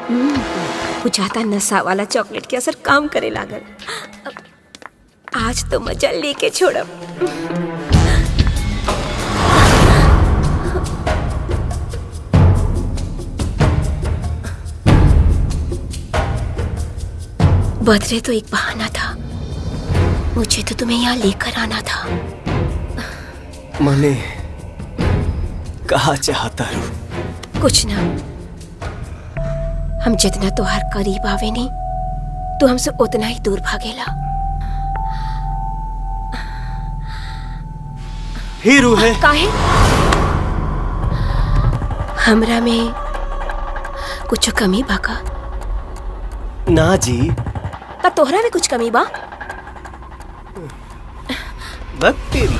बुझाता नशा वाला चॉकलेट के असर काम करे लागल। आज तो मजा लेके छोड़ब। बर्थडे तो एक बहाना था, मुझे तो तुम्हें यहाँ लेकर आना था। मने कहा चाहता रू? कुछ ना, हम जितना तोहार करीब आवे नहीं तो हमसे उतना ही दूर भागेला। ही रू है काहे? हमरा में कुछ कमी बा का? ना जी, का तोहरा में कुछ कमी बा? बक तेरी।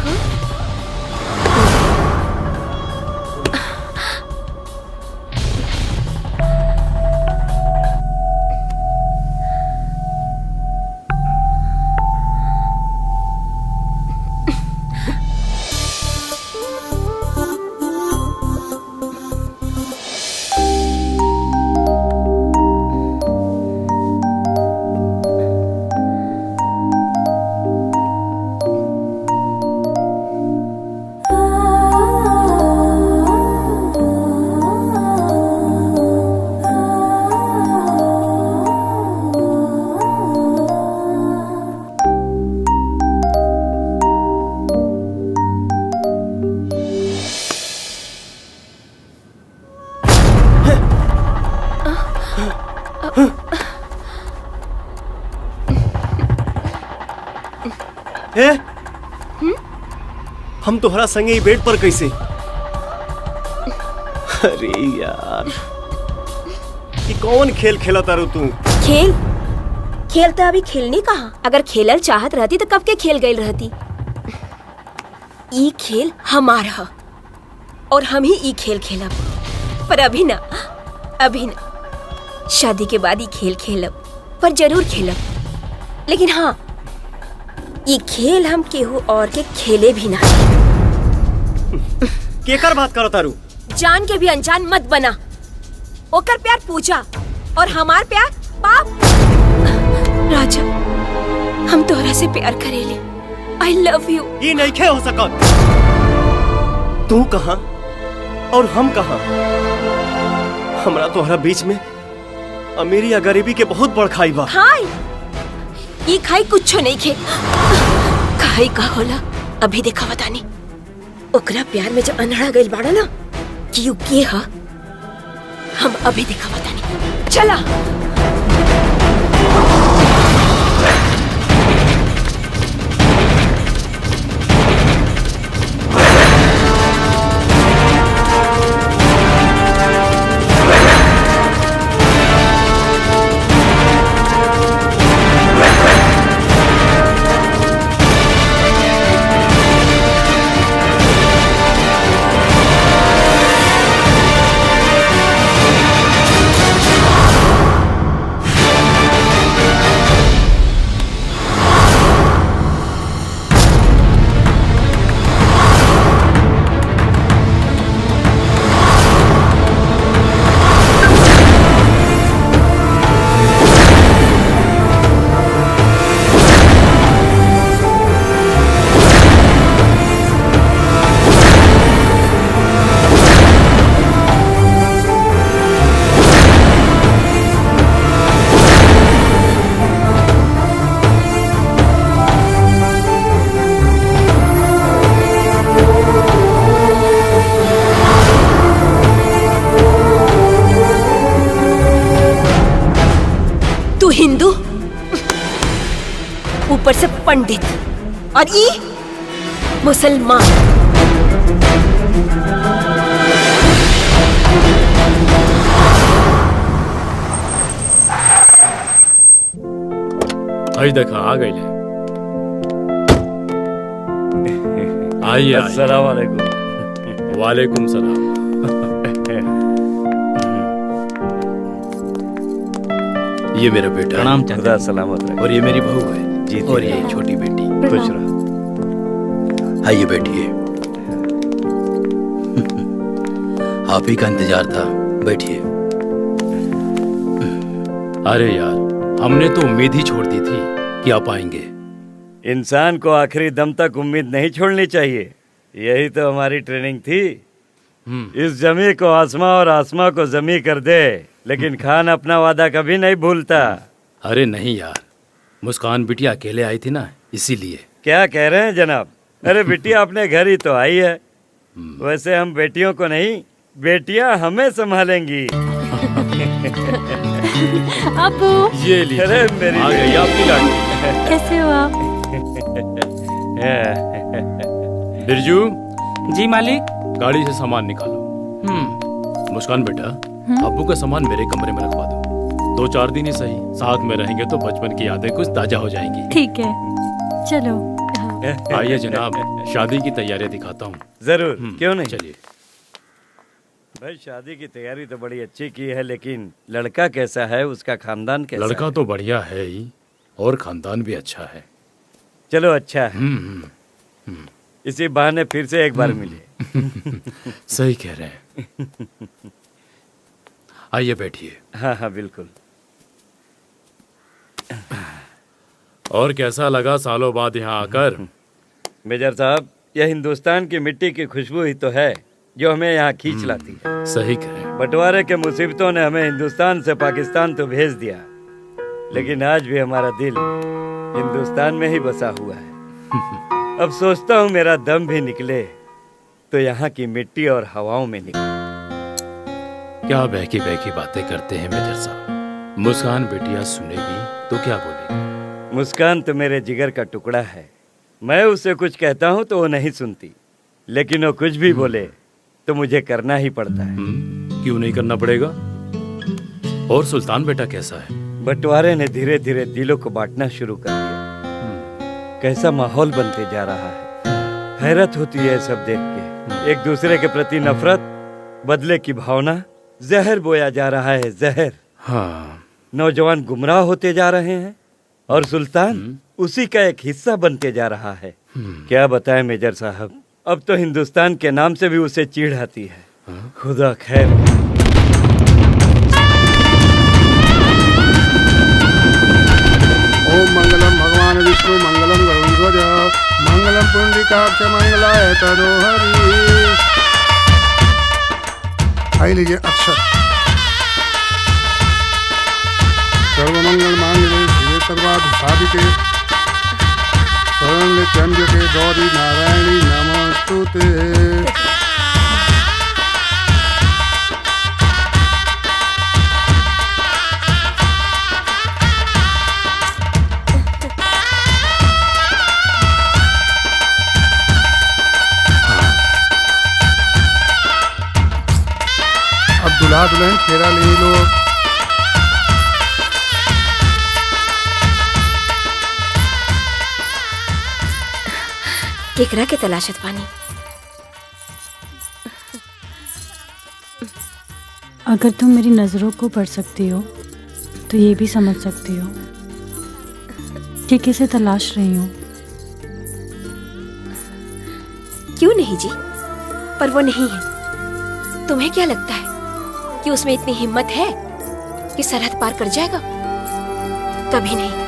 है? हम तोहरा संगे ही बेड पर कैसे? अरे यार, ये कौन खेल खेला तारू तू? खेल? खेल तो अभी खेलनी कहा। अगर खेलल चाहत रहती तो कब के खेल गई रहती। ई खेल हमारा है और हम ही ई खेल खेलब, पर अभी ना, अभी ना। शादी के बाद ही खेल खेलब, पर जरूर खेलब। लेकिन हाँ, ये खेल हम केहू और के खेले भी ना। केकर बात करो तारू? जान के भी अनजान मत बना। ओकर प्यार पूजा और हमार प्यार पाप। राजा, हम तोहरा से प्यार करेले। I love you. ये नहीं खे हो सकत। तू कहाँ और हम कहाँ? हमरा तोहरा बीच में अमीरी या गरीबी के बहुत बड़ खाई बा। खाई? ये खाई कुछ नहीं खे। खाई का होला अभी देखा बतानी। ओकरा प्यार में जब अनहड़ा गइल बाड़ा ना कि यू के हा, हम अभी देखा बतानी। चला। हिंदू, ऊपर से पंडित, और ये मुसलमान। आई देखा आ गई ले। आइए। अस्सलाम वालेकुम। वालेकुम सलाम। ये मेरा बेटा प्रणाम चाचा। सलामत रहे। और ये मेरी बहू है जी, और ये छोटी बेटी। खुश रहो। आइए बैठिए। आप ही का इंतजार था, बैठिए। अरे यार, हमने तो उम्मीद ही छोड़ दी थी कि आप आएंगे। इंसान को आखिरी दम तक उम्मीद नहीं छोड़नी चाहिए, यही तो हमारी ट्रेनिंग थी। इस जमी को आसमां और आसमां को जमी कर दे, लेकिन खान अपना वादा कभी नहीं भूलता। अरे नहीं यार, मुस्कान बिटिया अकेले आई थी ना, इसीलिए। क्या कह रहे हैं जनाब? अरे बिटिया अपने घर ही तो आई है। वैसे हम बेटियों को नहीं, बेटियां हमें संभालेंगी। अबू, ये लीजिए, अरे मेरी आ गई आपकी लाडली। कैसे हो आप? बिरजू, जी मालिक। गाड़ी से सामान निकालो। मुस्कान बेटा, अब्बू का सामान मेरे कमरे में रखवा दो। 2-4 दिन ही सही, साथ में रहेंगे तो बचपन की यादें कुछ ताजा हो जाएंगी। ठीक है, चलो। हाँ। आइए जनाब, शादी की तैयारियां दिखाता हूँ। जरूर, क्यों नहीं। चलिए। भाई शादी की तैयारी तो बड़ी अच्छी की है, लेकिन लड़का कैसा है, उसका खानदान कैसा लड़का है? तो बढ़िया है ही, और खानदान भी अच्छा है। चलो अच्छा है, इसी बहाने फिर से एक बार मिले। सही कह रहे हैं। आइए बैठिए। हाँ हाँ बिल्कुल। और कैसा लगा सालों बाद यहाँ आकर? मेजर साहब, यह हिंदुस्तान की मिट्टी की खुशबू ही तो है जो हमें यहाँ खींच लाती है। सही कह रहे हैं। बंटवारे के मुसीबतों ने हमें हिंदुस्तान से पाकिस्तान तो भेज दिया, लेकिन आज भी हमारा दिल हिंदुस्तान में ही बसा हुआ है। अब सोचता हूँ मेरा दम भी निकले तो यहाँ की मिट्टी और हवाओं में निकले। क्या बहकी बहकी बातें करते हैं मेजर साहब। मुस्कान बेटिया सुनेगी तो क्या बोलेगी? मुस्कान तो मेरे जिगर का टुकड़ा है। मैं उसे कुछ कहता हूँ तो वो नहीं सुनती, लेकिन वो कुछ भी बोले तो मुझे करना ही पड़ता है। क्यों नहीं करना पड़ेगा? और सुल्तान बेटा कैसा है? बंटवारे ने धीरे धीरे दिलों को बांटना शुरू कर दिया। कैसा माहौल बनते जा रहा है। हैरत होती है सब देख के। एक दूसरे के प्रति नफरत, बदले की भावना, जहर बोया जा रहा है, जहर। हाँ। नौजवान गुमराह होते जा रहे हैं और सुल्तान उसी का एक हिस्सा बनते जा रहा है। क्या बताएं मेजर साहब, अब तो हिंदुस्तान के नाम से भी उसे चिढ़ आती है। खुदा खैर। ओम मंगलम भगवान विष्णु मंगलम गरुड़ध्वज मंगलम पुंडरीकाक्ष मंगलाय तनोहरि। आई लीजिए अक्षर। सर्वमंगल मांगल्ये शिवे सर्वार्थ साधिके शरण्ये त्र्यंबके गौरी नारायणी नमोस्तुते। दूल्हा दुल्हन फेरा ले लो। केकरा के तलाशत पानी। अगर तुम मेरी नज़रों को पढ़ सकती हो तो ये भी समझ सकती हो कि किसे तलाश रही हूँ। क्यों नहीं जी, पर वो नहीं है। तुम्हें क्या लगता है कि उसमें इतनी हिम्मत है कि सरहद पार कर जाएगा? कभी नहीं।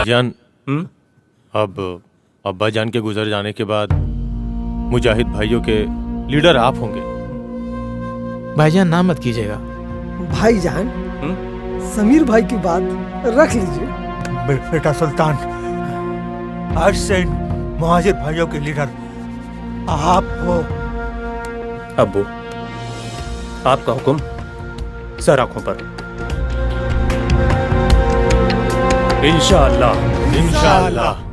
जान, अब अब्बा जान के गुजर जाने के बाद मुजाहिद भाइयों के लीडर आप होंगे। भाईजान नाम मत कीजिएगा। भाईजान, समीर भाई की बात रख लीजिए। बेटा सुल्तान, आज से इन मुहाजिर भाइयों के लीडर आप हो। अब्बू, आपका हुक्म सर आंखों पर। इंशाअल्लाह। इंशाअल्लाह।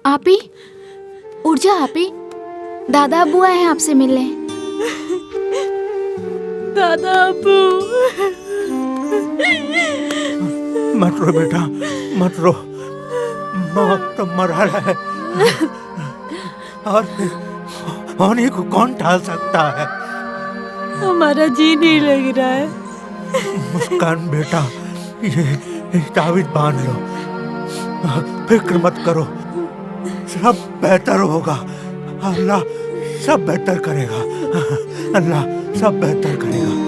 आपी, उठ जा आपी। दादा अब्बू आए हैं आपसे मिलने। दादा अब्बू। मत रो बेटा, मत रो। मौत तो मरा है और होने को कौन टाल सकता है। हमारा जी नहीं लग रहा है। मुस्कान बेटा, ये तावीज बांध लो, फिक्र मत करो, सब बेहतर होगा। अल्लाह सब बेहतर करेगा, अल्लाह सब बेहतर करेगा।